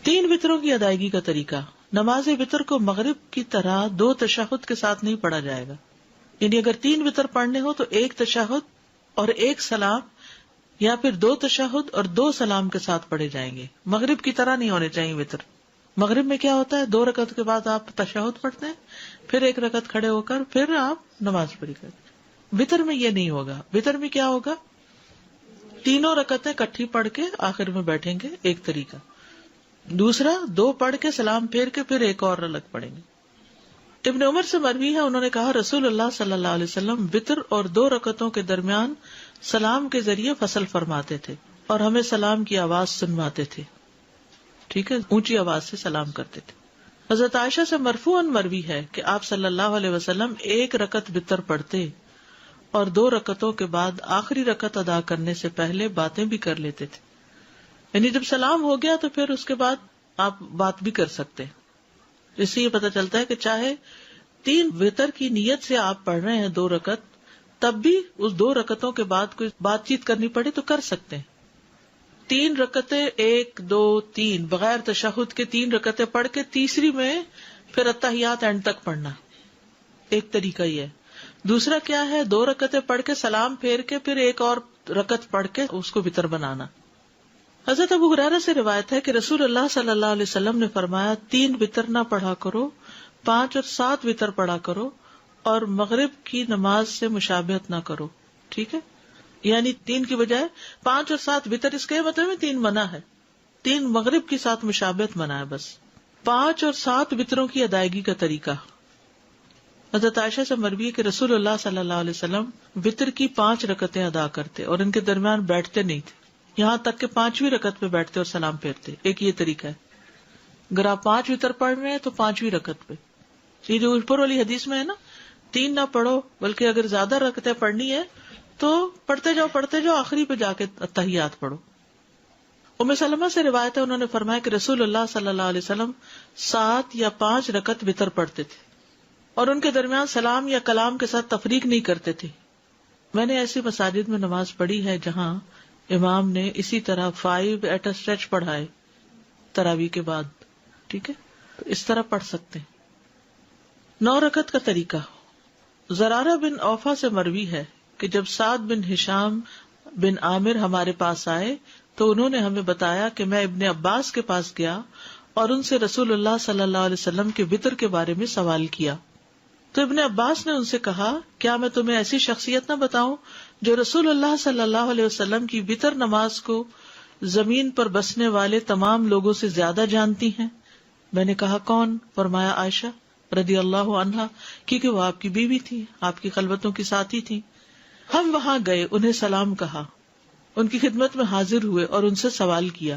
تین وطروں کی ادائیگی کا طریقہ. نماز وطر کو مغرب کی طرح 2 تشہد کے ساتھ نہیں پڑھا جائے گا. یعنی اگر 3 وطر پڑھنے ہو تو 1 تشہد اور 1 سلام، یا پھر 2 تشہد اور 2 سلام کے ساتھ پڑھے جائیں گے. مغرب کی طرح نہیں ہونے چاہیے وطر. مغرب میں کیا ہوتا ہے، 2 رکعت کے بعد آپ تشہد پڑھتے ہیں، پھر 1 رکعت کھڑے ہو کر پھر آپ نماز پڑھی کرتے ہیں. وطر میں یہ نہیں ہوگا. وطر میں کیا ہوگا، تینوں رکعتیں کٹھی پڑھ کے آخر میں بیٹھیں گے، ایک طریقہ. دوسرا 2 پڑھ کے سلام پھیر کے پھر 1 اور الگ پڑھیں گے. ابن عمر سے مروی ہے، انہوں نے کہا رسول اللہ صلی اللہ علیہ وسلم وطر اور 2 رکعتوں کے درمیان سلام کے ذریعے فصل فرماتے تھے اور ہمیں سلام کی آواز سنواتے تھے. ٹھیک ہے، اونچی آواز سے سلام کرتے تھے. حضرت عائشہ سے مرفوعاً مروی ہے کہ آپ صلی اللہ علیہ وسلم 1 رکعت وطر پڑھتے اور 2 رکعتوں کے بعد آخری رکعت ادا کرنے سے پہلے باتیں بھی کر لیتے تھے. یعنی جب سلام ہو گیا تو پھر اس کے بعد آپ بات بھی کر سکتے ہیں. اس سے یہ پتہ چلتا ہے کہ چاہے 3 وطر کی نیت سے آپ پڑھ رہے ہیں 2 رکعت، تب بھی اس 2 رکعتوں کے بعد کوئی بات چیت کرنی پڑے تو کر سکتے ہیں. 3 رکعتیں 1 2 3 بغیر تشہد کے 3 رکعتیں پڑھ کے تیسری میں پھر اتحیات اینڈ تک پڑھنا، ایک طریقہ یہ ہے. دوسرا کیا ہے، 2 رکعتیں پڑھ کے سلام پھیر کے پھر 1 اور رکعت پڑھ کے اس کو وطر بنانا. حضرت ابو ہریرہ سے روایت ہے کہ رسول اللہ صلی اللہ علیہ وسلم نے فرمایا 3 وطر نہ پڑھا کرو، 5 اور 7 وطر پڑھا کرو، اور مغرب کی نماز سے مشابہت نہ کرو. ٹھیک ہے، یعنی 3 کی بجائے 5 اور 7 وطر، اس کے مطلب 3 منع ہے، 3 مغرب کے ساتھ مشابہت منع ہے بس. 5 اور 7 وطروں کی ادائیگی کا طریقہ. حضرت عائشہ سے مروی ہے کہ رسول اللہ صلی اللہ علیہ وسلم وطر کی 5 رکعتیں ادا کرتے اور ان کے درمیان بیٹھتے نہیں تھے، یہاں تک کہ 5ویں رکعت پہ بیٹھتے اور سلام پھیرتے. ایک یہ طریقہ ہے. اگر آپ 5 وطر پڑھ رہے ہیں تو 5ویں رکعت پہ، یہ جو اوپر والی حدیث میں ہے نا 3 نہ پڑھو، بلکہ اگر زیادہ رکعتیں پڑھنی ہے تو پڑھتے جاؤ آخری پہ جا کے تحیات پڑھو. ام سلمہ سے روایت ہے، انہوں نے فرمایا کہ رسول اللہ صلی اللہ علیہ وسلم 7 یا 5 رکعت وطر پڑھتے تھے اور ان کے درمیان سلام یا کلام کے ساتھ تفریق نہیں کرتے تھے. میں نے ایسی مساجد میں نماز پڑھی ہے جہاں امام نے اسی طرح 5 ایٹ اے اسٹریچ پڑھائے تراویح کے بعد. ٹھیک ہے، تو اس طرح پڑھ سکتے ہیں. 9 رکعت کا طریقہ. زرارہ بن اوفا سے مروی ہے کہ جب سعد بن ہشام بن عامر ہمارے پاس آئے تو انہوں نے ہمیں بتایا کہ میں ابن عباس کے پاس گیا اور ان سے رسول اللہ صلی اللہ علیہ وسلم کے وطر کے بارے میں سوال کیا. تو ابن عباس نے ان سے کہا کیا میں تمہیں ایسی شخصیت نہ بتاؤں جو رسول اللہ صلی اللہ علیہ وسلم کی وطر نماز کو زمین پر بسنے والے تمام لوگوں سے زیادہ جانتی ہیں؟ میں نے کہا کون؟ فرمایا عائشہ رضی اللہ عنہا، کیونکہ وہ آپ کی بیوی تھی، آپ کی خلوتوں کی ساتھی تھی. ہم وہاں گئے، انہیں سلام کہا، ان کی خدمت میں حاضر ہوئے اور ان سے سوال کیا.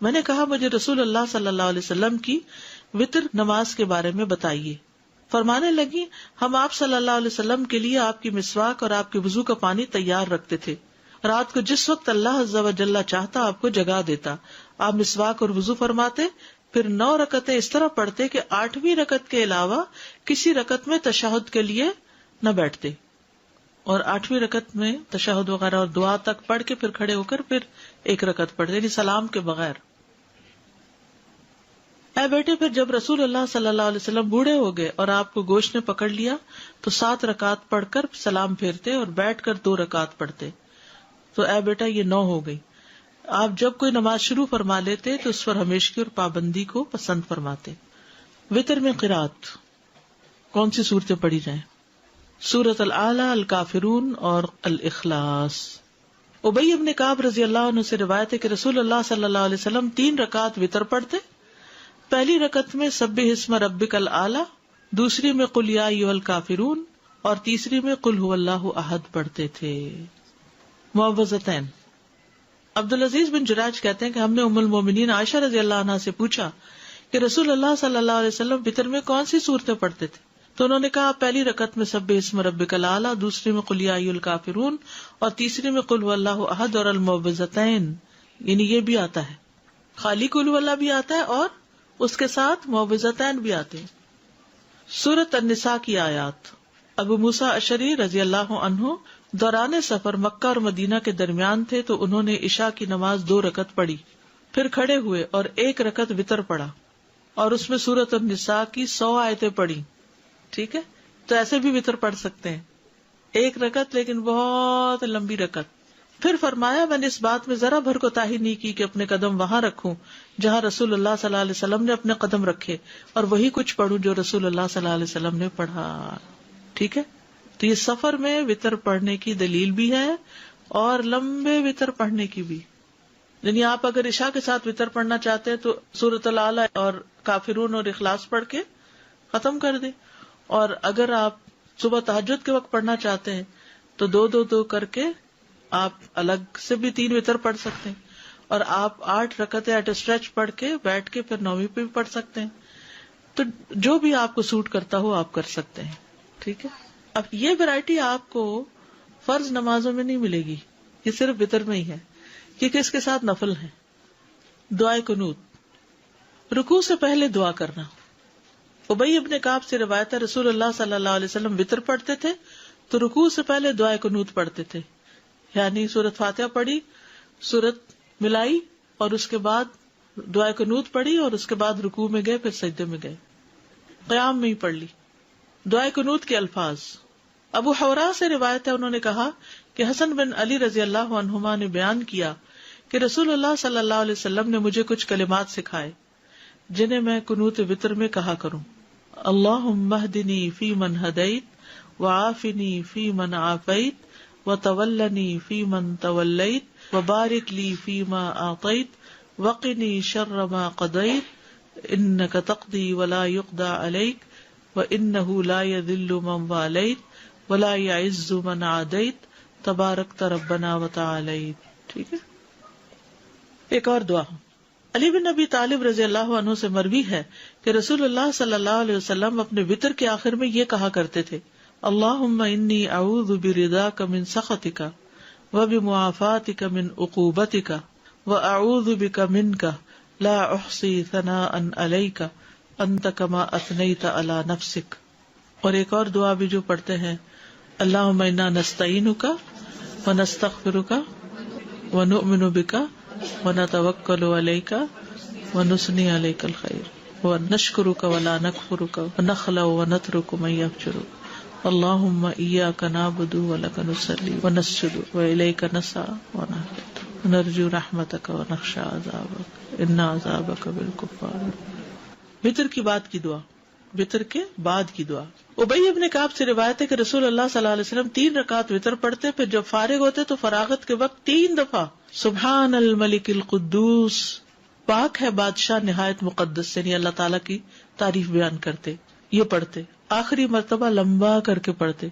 میں نے کہا مجھے رسول اللہ صلی اللہ علیہ وسلم کی وطر نماز کے بارے میں بتائیے. فرمانے لگی ہم آپ صلی اللہ علیہ وسلم کے لیے آپ کی مسواک اور آپ کے وضو کا پانی تیار رکھتے تھے. رات کو جس وقت اللہ عز و جل چاہتا آپ کو جگا دیتا، آپ مسواک اور وضو فرماتے، پھر 9 رکعتیں اس طرح پڑھتے کہ 8ویں رکعت کے علاوہ کسی رکعت میں تشہد کے لیے نہ بیٹھتے، اور 8ویں رکعت میں تشہد وغیرہ اور دعا تک پڑھ کے پھر کھڑے ہو کر پھر 1 رکعت پڑھتے، یعنی سلام کے بغیر. اے بیٹے، پھر جب رسول اللہ صلی اللہ علیہ وسلم بوڑھے ہو گئے اور آپ کو گوشت نے پکڑ لیا تو 7 رکعت پڑھ کر سلام پھیرتے اور بیٹھ کر 2 رکعت پڑھتے. تو اے بیٹا یہ 9 ہو گئی. آپ جب کوئی نماز شروع فرما لیتے تو اس پر ہمیشگی اور پابندی کو پسند فرماتے. وطر میں قرات کون سی صورتیں پڑھی جائیں؟ سورۃ الاعلی، الکافرون اور الاخلاص. ابی بن کعب رضی اللہ عنہ سے روایت ہے کہ رسول اللہ صلی اللہ علیہ وسلم 3 رکعت وطر پڑھتے. پہلی رکعت میں سبح اسم ربک الاعلی، دوسری میں قل یا ایھا الکافرون اور تیسری میں قل ھو اللہ احد پڑھتے تھے. معوذتین. عبدالعزیز بن جراج کہتے ہیں کہ ہم نے ام المومنین عائشہ رضی اللہ عنہا سے پوچھا کہ رسول اللہ صلی اللہ علیہ وسلم وطر میں کون سی صورتیں پڑھتے تھے؟ تو انہوں نے کہا پہلی رکعت میں سبح اسم ربک الاعلی، دوسری میں قل یا ایھا الکافرون اور تیسری میں قل ھو اللہ احد اور المعوذتین. یعنی یہ بھی آتا ہے، خالی قل ھو اللہ بھی آتا ہے اور اس کے ساتھ معوذتین بھی آتے ہیں. سورۃ النساء کی آیات. ابو موسیٰ اشعری رضی اللہ عنہ دوران سفر مکہ اور مدینہ کے درمیان تھے تو انہوں نے عشاء کی نماز 2 رکعت پڑھی، پھر کھڑے ہوئے اور ایک رکعت وتر پڑھا اور اس میں سورۃ النساء کی 100 آیتیں پڑھی. ٹھیک ہے، تو ایسے بھی وتر پڑھ سکتے ہیں، ایک رکعت لیکن بہت لمبی رکعت. پھر فرمایا میں نے اس بات میں ذرا بھر کوتاہی نہیں کی کہ اپنے قدم وہاں رکھوں جہاں رسول اللہ صلی اللہ علیہ وسلم نے اپنے قدم رکھے، اور وہی کچھ پڑھوں جو رسول اللہ صلی اللہ علیہ وسلم نے پڑھا. ٹھیک ہے، تو یہ سفر میں وتر پڑھنے کی دلیل بھی ہے اور لمبے وتر پڑھنے کی بھی. یعنی آپ اگر عشاء کے ساتھ وتر پڑھنا چاہتے ہیں تو سورۃ الاعلی اور کافرون اور اخلاص پڑھ کے ختم کر دیں، اور اگر آپ صبح تہجد کے وقت پڑھنا چاہتے ہیں تو دو کر کے آپ الگ سے بھی 3 وتر پڑھ سکتے ہیں، اور آپ 8 رکعتیں ایٹ اسٹریچ پڑھ کے بیٹھ کے پھر 9ویں پہ بھی پڑھ سکتے ہیں. تو جو بھی آپ کو سوٹ کرتا ہو آپ کر سکتے ہیں. ٹھیک ہے، اب یہ ویرائٹی آپ کو فرض نمازوں میں نہیں ملے گی، یہ صرف وتر میں ہی ہے، کیونکہ اس کے ساتھ نفل ہے. دعائے قنوت، رکوع سے پہلے دعا کرنا. ابی ابن کعب سے روایت ہے رسول اللہ صلی اللہ علیہ وسلم وتر پڑھتے تھے تو رکوع سے پہلے دعائے قنوت پڑھتے تھے، یعنی سورۃ فاتحہ پڑھی، سورت ملائی، اور اس کے بعد دعائے قنوت پڑھی، اور اس کے بعد رکوع میں گئے، پھر سجدے میں گئے، قیام میں ہی پڑھ لی. دعائے قنوت کے الفاظ ابو حورا سے روایت ہے، انہوں نے کہا کہ حسن بن علی رضی اللہ عنہما نے بیان کیا کہ رسول اللہ صلی اللہ علیہ وسلم نے مجھے کچھ کلمات سکھائے جنہیں میں قنوت وتر میں کہا کروں. اللہم اہدنی فی من ہدیت وعافنی فی من عافیت وتولنی فی من تولیت وبارک لی فیما اعطیت وقنی شر ما قضیت انک تقضی ولا یقضی علیک وانہ لا یذل من والیت ولا یعز من عادیت تبارکت ربنا وتعالیت. ٹھیک ہے، ایک اور دعا. علی بن ابی طالب رضی اللہ عنہ سے مروی ہے کہ رسول اللہ صلی اللہ علیہ وسلم اپنے وتر کے آخر میں یہ کہا کرتے تھے: اللہم انی اعوذ برضاک من سخطک وبمعافاتک من عقوبتک واعوذ بک منک لا احصی ثناء علیک انت کما اثنیت علی نفسک. اور ایک اور دعا بھی جو پڑھتے ہیں: اللہم انا نستعینک ونستغفرک ونؤمن بک ونتوکل علیک ونثنی علیک الخیر ونشکرک ولا نکفرک ونخلع ونترک من یفجرک اللہم ایاک نعبد ولک نصلی ونسجد والیک نسعی ونرجو رحمتک ونخشی عذابک ان عذابک بالکفار. وتر کی بعد کی دعا، وتر کے بعد کی دعا. ابی ابن کعب سے روایت ہے کہ رسول اللہ صلی اللہ علیہ وسلم 3 رکعات وتر پڑھتے، پھر جب فارغ ہوتے تو فراغت کے وقت 3 دفعہ سبحان الملک القدوس، پاک ہے بادشاہ نہایت مقدس، یعنی اللہ تعالیٰ کی تعریف بیان کرتے، یہ پڑھتے. آخری مرتبہ لمبا کر کے پڑھتے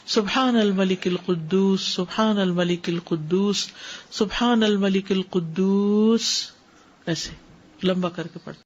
سبحان الملک القدوس سبحان الملک القدوس سبحان الملک القدوس، ایسے لمبا کر کے پڑھتے.